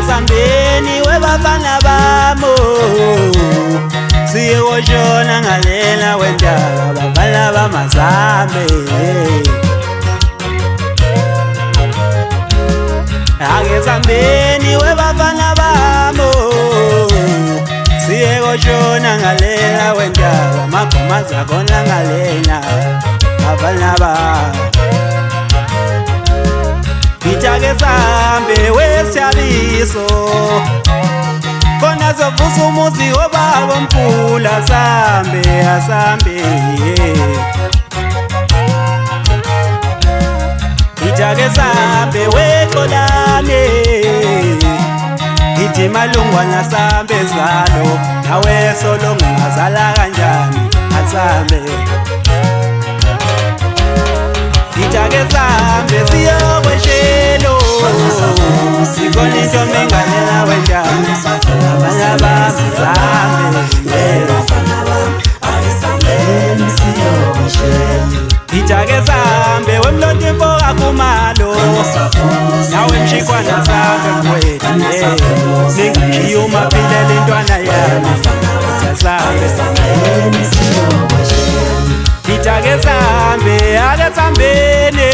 Sambeni webafana bamo siyoshona ngalela wendaba bafana bamazambe Ake sambeni webafana bamo siyoshona ngalela wendaba magoma zakhona ngalela bafana bamo Itake sambe wesiyabiso Kona zovusa umuzi obaba mkhulu asambe asambe Itake sambe wekolane Ithi malungwana sambe zalo nawe solo ngazala kanjani asambe Itake sambe siyokweshelo Sikoni ntombi ngalela wendaba Abanye bamazambe Itake sambe wemlonti mfoka kumalo Nawe mshikwana sambe mkwethu Ningashiya umaphilela intwana yami Itake sambe ake sambene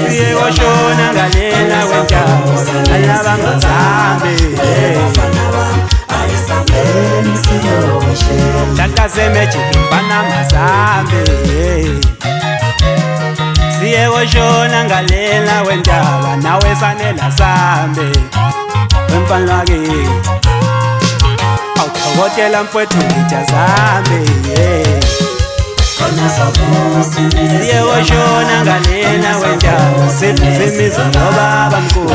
siyoshona ngalela wendaba alaba ngazambe Takaze MJIKELWA mfana mazambe siyoshona ngalela wendaba nawe sanela sambe wemfana wakithi Awuthokotela mfowethu ngijazambe siyoshona ngalela wendaba semizo nobaba mkhulu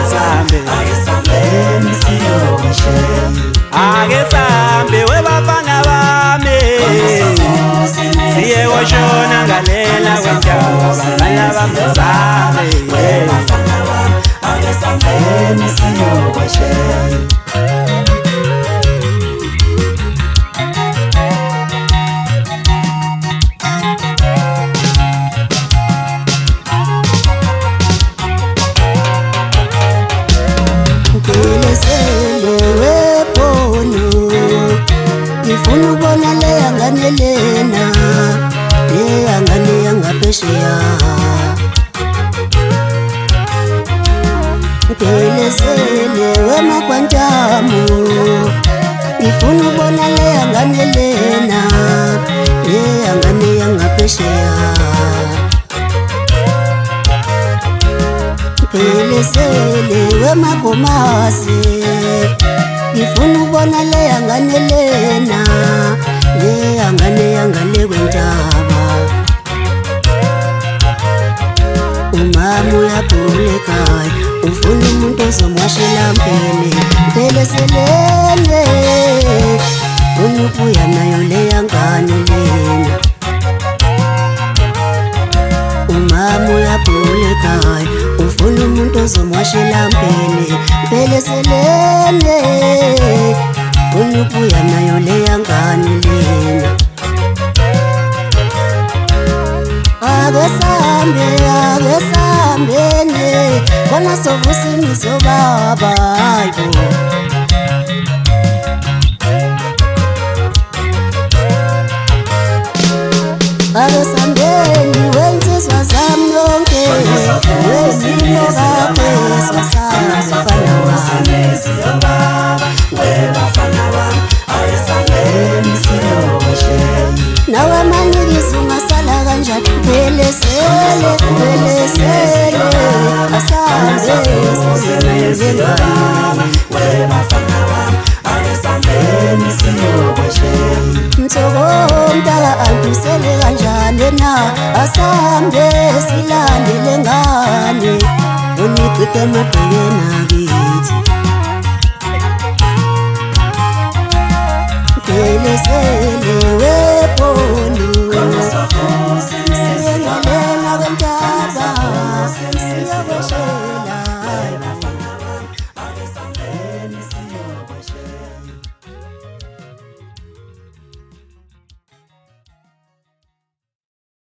asambe Ake sambe webafana bami siyoshona ngalela wendaba abanye bamazambe Ngifuna ukubona leya ngane lena leya ngane yangaphesheya Ngiphelezele wemakwantamu Ngifuna ukubona leya ngane lena leya ngane yangaphesheya Ngiphelezele wemakomase Ngifuna ukubona leya ngane lena leya ngane yangale kwentaba Umama uyakhulekayo ufuna umuntu ozomwashela mpene Ngiphelezele ufuna ukuya nayo leya ngane lena Umama uyakhulekayo ufuna umuntu ozomwashela mpene Ngiphelezele ufuna ukuya nayo leya ngane lena Ake sambene kona sovusa imizi yobaba hayibo Ake sambene wensizwa zami yonke wezimo bakhe sasana mfana wami Nawe manikisi ungasala kanjani Ngiphelezele asambe ngengane Asambeni siyokwasheya Mthoko mtaka andusele kanjani na asambe silandele ngane unichithe madokena kithi Phele